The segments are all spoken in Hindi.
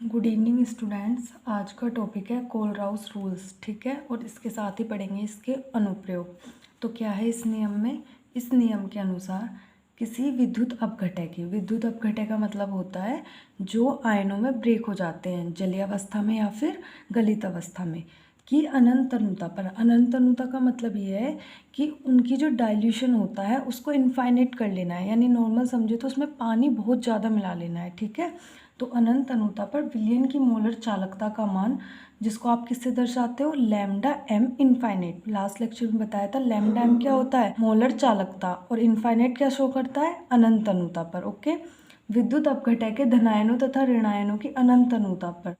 Good evening students. आज का टॉपिक है कोलराउस रूल्स, ठीक है। और इसके साथ ही पढ़ेंगे इसके अनुप्रयोग। तो क्या है इस नियम में? इस नियम के अनुसार किसी विद्युत अपघटय का मतलब होता है जो आयनों में ब्रेक हो जाते हैं जलीय अवस्था में या फिर गलित अवस्था में, कि अनंत तनुता पर। अनंत तनुता का मतलब ये है कि उनकी जो डाइल्यूशन होता है उसको इनफाइनाइट कर लेना है, यानी नॉर्मल समझे तो उसमें पानी बहुत ज़्यादा मिला लेना है, ठीक है। तो अनंत तनुता पर विलयन की मोलर चालकता का मान, जिसको आप किससे दर्शाते हो? Lambda M infinite. Last lecture में बताया था लैम्डा एम क्या होता है? मोलर चालकता। और इनफाइनाइट क्या शो करता है? अनंत तनुता पर। ओके। विद्युत अपघटय के धनायनों तथा ऋणायनों की अनंत तनुता पर।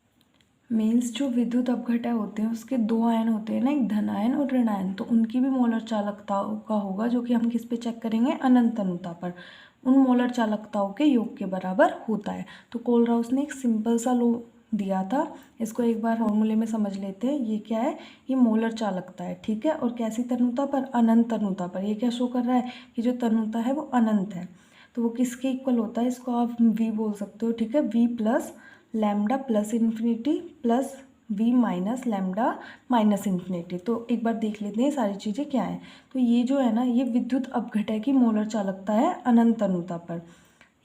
मीन्स जो विद्युत अपघटय होते हैं उसके दो आयन होते हैं ना, एक धनायन और ऋणायन, तो उनकी भी मोलर चालकता का होगा, जो कि हम किस पे चेक करेंगे? अनंत तनुता पर। उन मोलर चालकताओं के योग के बराबर होता है। तो कोलराउस ने एक सिंपल सा लॉ दिया था, इसको एक बार फॉर्मूले में समझ लेते हैं। ये क्या है? ये मोलर चालकता है, ठीक है। और कैसी तनुता पर? अनंत तनुता पर। ये क्या शो कर रहा है कि जो तनुता है वो अनंत है। तो वो किसके इक्वल होता है? इसको आप v बोल सकते हो, ठीक है। v plus lambda plus infinity plus v minus lambda minus infinity. तो एक बार देख लेते हैं सारी चीज़ें क्या है। तो ये जो है ना, ये विद्युत अपघटय की मोलर चालकता है अनंत तनुता पर।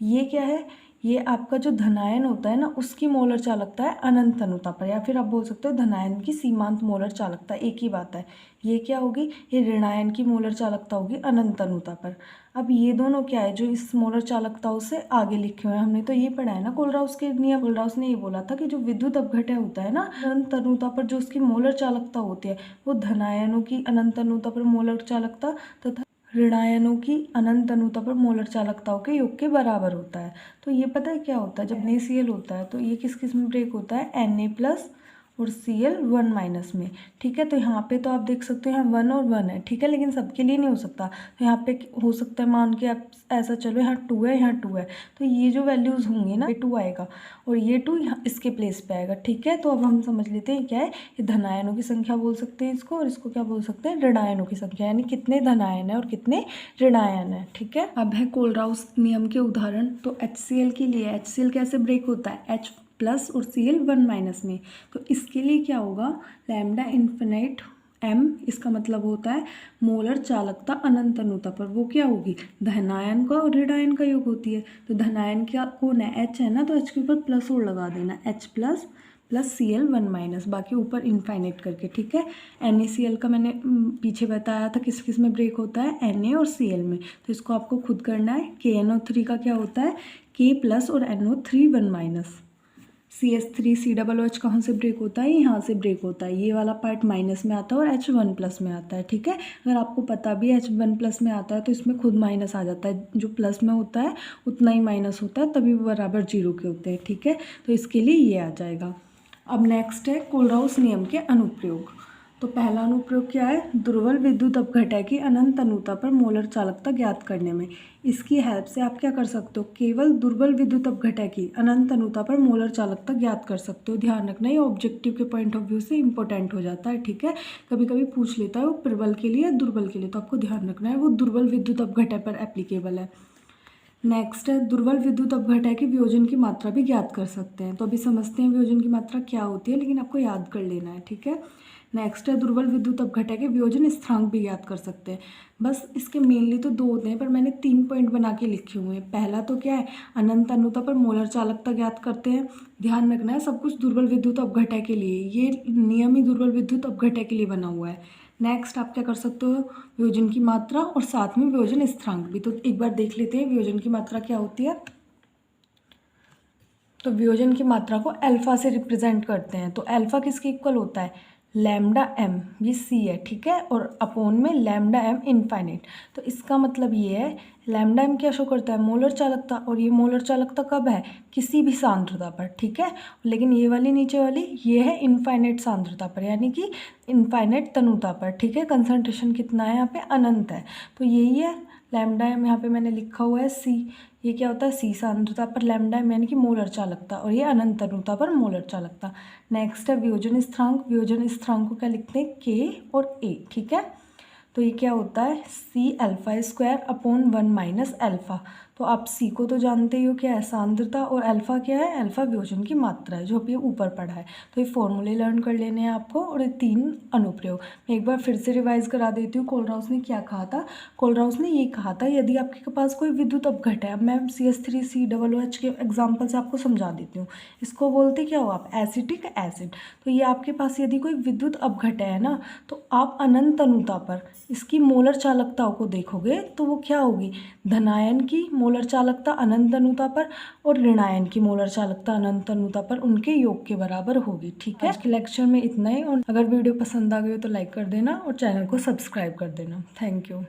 ये क्या है? ये आपका जो धनायन होता है ना, उसकी मोलर चालकता है अनंत तनुता पर, या फिर आप बोल सकते हो धनायन की सीमांत मोलर चालकता, एक ही बात है। ये क्या होगी? ये ऋणायन की मोलर चालकता होगी अनंत तनुता पर। अब ये दोनों क्या है जो इस मोलर चालकताओं से आगे लिखे हुए हैं? हमने तो ये पढ़ा है ना कोलराउस के नियम। कोलराउस ने ये बोला था कि जो विद्युत अपघटय होता है ना अनंत तनुता पर, जो उसकी मोलर चालकता होती है वो धनायनों की अनंत तनुता पर मोलर चालकता तथा ऋणायनों की अनंत तनुता पर मोलर चालकताओं के योग के बराबर होता है। तो ये पता है क्या होता है? जब NaCl होता है तो ये किस किस में ब्रेक होता है? Na प्लस और Cl 1 माइनस में, ठीक है। तो यहाँ पे तो आप देख सकते हो यहाँ 1 और 1 है, ठीक है, लेकिन सबके लिए नहीं हो सकता। तो यहाँ पे हो सकता है, मान के आप ऐसा चलो, यहाँ 2 है, यहाँ 2 है, तो ये जो वैल्यूज़ होंगी ना, ये 2 आएगा और ये 2 यहाँ इसके प्लेस पे आएगा, ठीक है। तो अब हम समझ लेते हैं क्या है। ये धनायनों की संख्या बोल सकते हैं इसको, और इसको क्या बोल सकते हैं? ऋणायनों की संख्या, यानी कितने धनायन है और कितने ऋणायन है, ठीक है। अब है कोलराउस नियम के उदाहरण। तो HCl के लिए, HCl कैसे ब्रेक होता है? H प्लस और Cl 1 माइनस में। तो इसके लिए क्या होगा? लैम्डा इन्फिनाइट m, इसका मतलब होता है मोलर चालकता अनंत तनुता पर। वो क्या होगी? धनायन का और ऋणायन का योग होती है। तो धनायन क्या कौन है? H है ना, तो H के ऊपर प्लस और लगा देना, H plus plus Cl 1 minus, बाकी ऊपर इनफाइनाइट करके, ठीक है। NaCl का मैंने पीछे बताया था किस किस में ब्रेक होता है? Na और Cl में। तो इसको आपको खुद करना है। KNO3 का क्या होता है? K प्लस और NO3 1 माइनस। CH3 COOH कहाँ से ब्रेक होता है? यहाँ से ब्रेक होता है। ये वाला पार्ट माइनस में आता है और H1 प्लस में आता है, ठीक है। अगर आपको पता भी H1 प्लस में आता है तो इसमें खुद माइनस आ जाता है, जो प्लस में होता है उतना ही माइनस होता है, तभी वो बराबर 0 के होते हैं, ठीक है। तो इसके लिए ये आ जाएगा। अब नेक्स्ट है कोलराउस नियम के अनुप्रयोग। तो पहला अनुप्रयोग क्या है? दुर्बल विद्युत अपघटय की अनंत तनुता पर मोलर चालकता ज्ञात करने में। इसकी हेल्प से आप क्या कर सकते हो? केवल दुर्बल विद्युत अपघटय की अनंत तनुता पर मोलर चालकता ज्ञात कर सकते हो। ध्यान रखना, ये ऑब्जेक्टिव के पॉइंट ऑफ व्यू से इंपॉर्टेंट हो जाता है, ठीक है। कभी कभी पूछ लेता है वो प्रबल के लिए, दुर्बल के लिए, तो आपको ध्यान रखना है वो दुर्बल विद्युत अपघटय पर एप्लीकेबल है। नेक्स्ट है दुर्बल विद्युत अपघटय की वियोजन की मात्रा भी ज्ञात कर सकते हैं। तो अभी समझते हैं वियोजन की मात्रा क्या होती है, लेकिन आपको याद कर लेना है, ठीक है। नेक्स्ट है दुर्बल विद्युत अपघटय के वियोजन स्थिरांक भी ज्ञात कर सकते हैं। बस इसके मेनली तो 2 होते हैं, पर मैंने 3 पॉइंट बना के लिखे हुए हैं। पहला तो क्या है? अनंत तनुता पर मोलर चालकता ज्ञात करते हैं। ध्यान रखना है सब कुछ दुर्बल विद्युत अपघटय के लिए, ये नियम ही दुर्बल विद्युत अपघटय के लिए बना हुआ है। नेक्स्ट आप क्या कर सकते हो? वियोजन की मात्रा और साथ में वियोजन स्थिरांक भी। तो एक बार देख लेते हैं वियोजन की मात्रा क्या होती है। तो वियोजन की मात्रा को अल्फा से रिप्रेजेंट करते हैं। तो अल्फा किसके इक्वल होता है? लैम्डा एम, ये सी है, ठीक है, और अपोन में लैम्डा एम इनफाइनाइट। तो इसका मतलब ये है, लैम्डा एम क्या शो करता है? मोलर चालकता, और ये मोलर चालकता कब है? किसी भी सांद्रता पर, ठीक है। लेकिन ये वाली नीचे वाली ये है इनफाइनाइट सांद्रता पर, यानी कि इनफाइनाइट तनुता पर, ठीक है। कंसंट्रेशन कितना है यहाँ पे? अनंत है। तो यही है लैम्डा एम, यहाँ पे मैंने लिखा हुआ है सी। ये क्या होता है? सी सांद्रता पर लैम्डा एम, यानी कि मोलर चालकता, और ये अनंत तनुता पर मोलर चालकता। नेक्स्ट है वियोजन स्थिरांक। वियोजन स्थिरांक को क्या लिखते हैं? के और ए, ठीक है। तो ये क्या होता है? C alpha square upon 1 minus alpha. तो आप सी को तो जानते ही हो क्या है, सांद्रता, और अल्फ़ा क्या है, अल्फ़ा वियोजन की मात्रा है जो अभी ऊपर पढ़ा है। तो ये फॉर्मूले लर्न कर लेने हैं आपको, और ये 3 अनुप्रयोग मैं एक बार फिर से रिवाइज करा देती हूँ। कोलराउस ने क्या कहा था, कोलराउस ने ये कहा था यदि आपके पास कोई विद्युत अपघट है, अब मैं CH3COOH के एग्जाम्पल से आपको समझा देती हूँ। इसको बोलते क्या हो आप, एसिटिक एसिड। तो ये आपके पास यदि कोई विद्युत अपघट है ना, तो आप अनंत अनुता पर इसकी मोलर चालकताओं को देखोगे तो वो क्या होगी, धनायन की मोलर चालकता अनंत अनुता पर और ऋणायन की मोलर चालकता अनंत अनुता पर उनके योग के बराबर होगी। ठीक है, आज के लेक्चर में इतना ही, और अगर वीडियो पसंद आ गई हो तो लाइक कर देना और चैनल को सब्सक्राइब कर देना। Thank you.